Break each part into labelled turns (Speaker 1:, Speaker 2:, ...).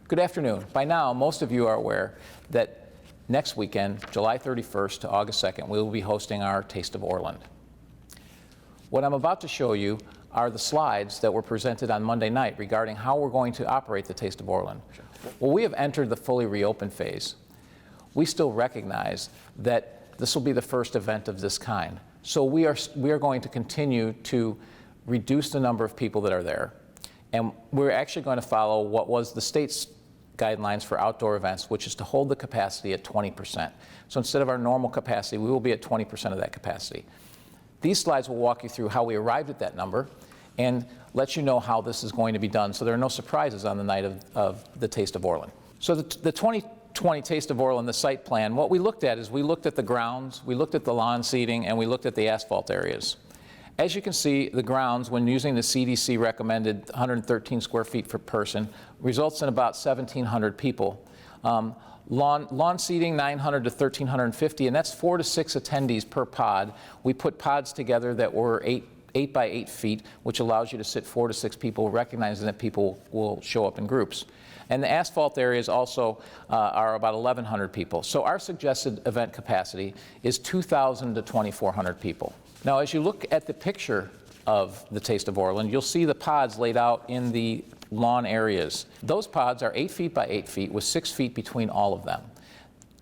Speaker 1: Good afternoon. By now, most of you are aware that next weekend, July 31st to August 2nd, we will be hosting our Taste of Orland. What I'm about to show you are the slides that were presented on Monday night regarding how we're going to operate the Taste of Orland. Well, we have entered the fully reopened phase. We still recognize that this will be the first event of this kind. So we are going to continue to reduce the number of people that are there. And we're actually going to follow what was the state's guidelines for outdoor events, which is to hold the capacity at 20%. So instead of our normal capacity, we will be at 20% of that capacity. These slides will walk you through how we arrived at that number and let you know how this is going to be done, so there are no surprises on the night of the Taste of Orland. So the 2020 Taste of Orland, the site plan, what we looked at is we looked at the grounds, we looked at the lawn seating, and we looked at the asphalt areas. As you can see, the grounds, when using the CDC recommended 113 square feet per person, results in about 1,700 people. Lawn seating, 900 to 1,350, and that's 4 to 6 attendees per pod. We put pods together that were 8 by 8 feet, which allows you to sit 4 to 6 people, recognizing that people will show up in groups. And the asphalt areas also are about 1,100 people. So our suggested event capacity is 2,000 to 2,400 people. Now, as you look at the picture of the Taste of Orland, you'll see the pods laid out in the lawn areas. Those pods are 8 feet by 8 feet with 6 feet between all of them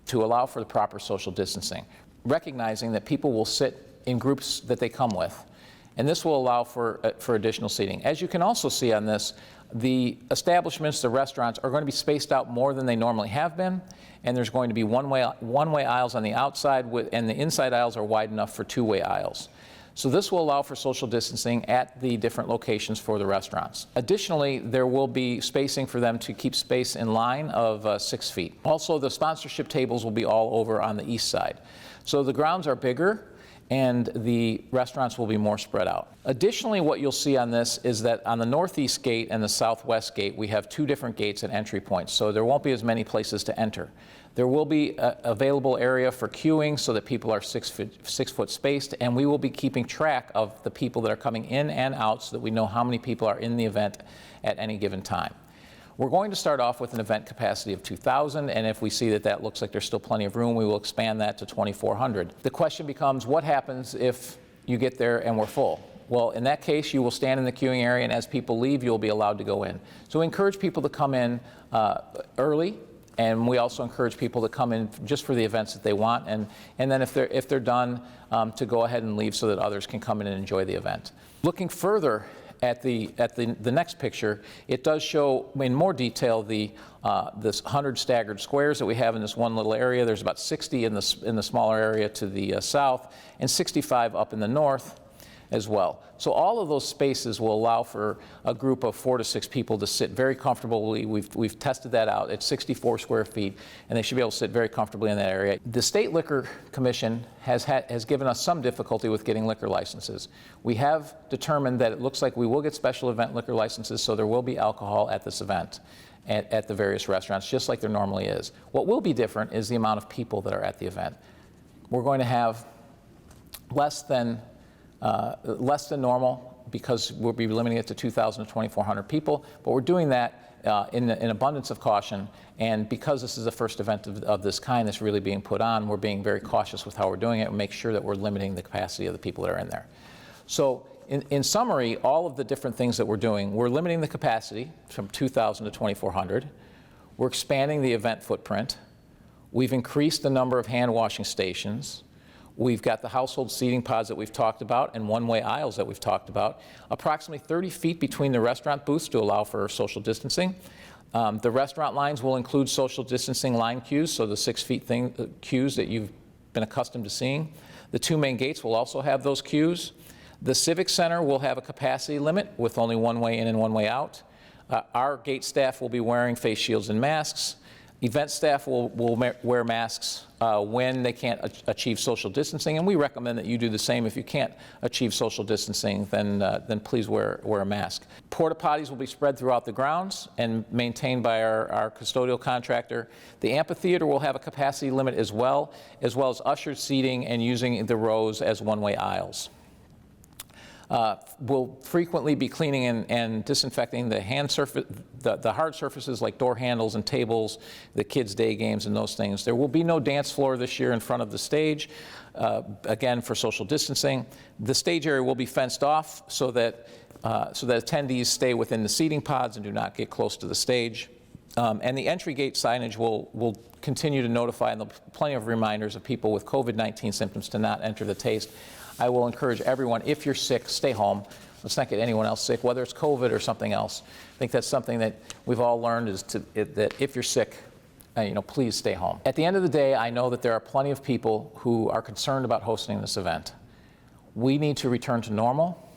Speaker 1: to allow for the proper social distancing, recognizing that people will sit in groups that they come with. And this will allow for additional seating. As you can also see on this, the establishments, the restaurants, are going to be spaced out more than they normally have been, and there's going to be one-way aisles on the outside, and the inside aisles are wide enough for two-way aisles. So this will allow for social distancing at the different locations for the restaurants. Additionally, there will be spacing for them to keep space in line of 6 feet. Also, the sponsorship tables will be all over on the east side. So the grounds are bigger, and the restaurants will be more spread out. Additionally, what you'll see on this is that on the northeast gate and the southwest gate, we have two different gates and entry points, so there won't be as many places to enter. There will be an available area for queuing so that people are 6 foot spaced, and we will be keeping track of the people that are coming in and out so that we know how many people are in the event at any given time. We're going to start off with an event capacity of 2,000, and if we see that that looks like there's still plenty of room, we will expand that to 2,400. The question becomes, what happens if you get there and we're full? Well, in that case, you will stand in the queuing area, and as people leave, you'll be allowed to go in. So we encourage people to come in early, and we also encourage people to come in just for the events that they want, and then if they're done, to go ahead and leave so that others can come in and enjoy the event. Looking further at the next picture, it does show in more detail this 100 staggered squares that we have in this one little area. There's about 60 in the smaller area to the south, and 65 up in the north as well. So all of those spaces will allow for a group of 4 to 6 people to sit very comfortably. We've tested that out at 64 square feet, and they should be able to sit very comfortably in that area. The State Liquor Commission has given us some difficulty with getting liquor licenses. We have determined that it looks like we will get special event liquor licenses, so there will be alcohol at this event at the various restaurants, just like there normally is. What will be different is the amount of people that are at the event. We're going to have less than normal, because we'll be limiting it to 2,000 to 2,400 people, but we're doing that in abundance of caution, and because this is the first event of this kind that's really being put on, we're being very cautious with how we're doing it and make sure that we're limiting the capacity of the people that are in there. So in summary, all of the different things that we're doing, we're limiting the capacity from 2,000 to 2,400, we're expanding the event footprint, we've increased the number of hand washing stations, we've got the household seating pods that we've talked about and one-way aisles that we've talked about. Approximately 30 feet between the restaurant booths to allow for social distancing. The restaurant lines will include social distancing line queues, so the 6 feet queues that you've been accustomed to seeing. The two main gates will also have those queues. The Civic Center will have a capacity limit with only one way in and one way out. Our gate staff will be wearing face shields and masks. Event staff will wear masks when they can't achieve social distancing, and we recommend that you do the same. If you can't achieve social distancing, then please wear a mask. Porta potties will be spread throughout the grounds and maintained by our custodial contractor. The amphitheater will have a capacity limit as well as ushered seating and using the rows as one-way aisles. We'll frequently be cleaning and disinfecting the the hard surfaces like door handles and tables, the kids' day games and those things. There will be no dance floor this year in front of the stage, again for social distancing. The stage area will be fenced off so that attendees stay within the seating pods and do not get close to the stage. And the entry gate signage will continue to notify, and there'll be plenty of reminders of people with COVID-19 symptoms to not enter the taste. I will encourage everyone, if you're sick, stay home. Let's not get anyone else sick, whether it's COVID or something else. I think that's something that we've all learned is that if you're sick, please stay home. At the end of the day, I know that there are plenty of people who are concerned about hosting this event. We need to return to normal.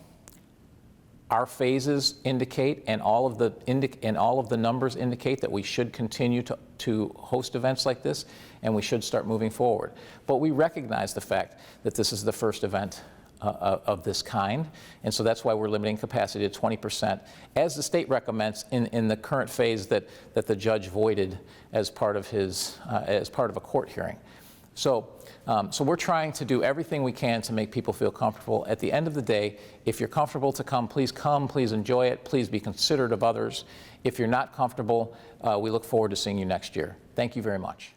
Speaker 1: Our phases indicate, and all of the numbers indicate that we should continue to host events like this, and we should start moving forward. But we recognize the fact that this is the first event of this kind, and so that's why we're limiting capacity to 20%, as the state recommends in the current phase that the judge voided as part of a court hearing. So we're trying to do everything we can to make people feel comfortable. At the end of the day, if you're comfortable to come, please enjoy it, please be considerate of others. If you're not comfortable, we look forward to seeing you next year. Thank you very much.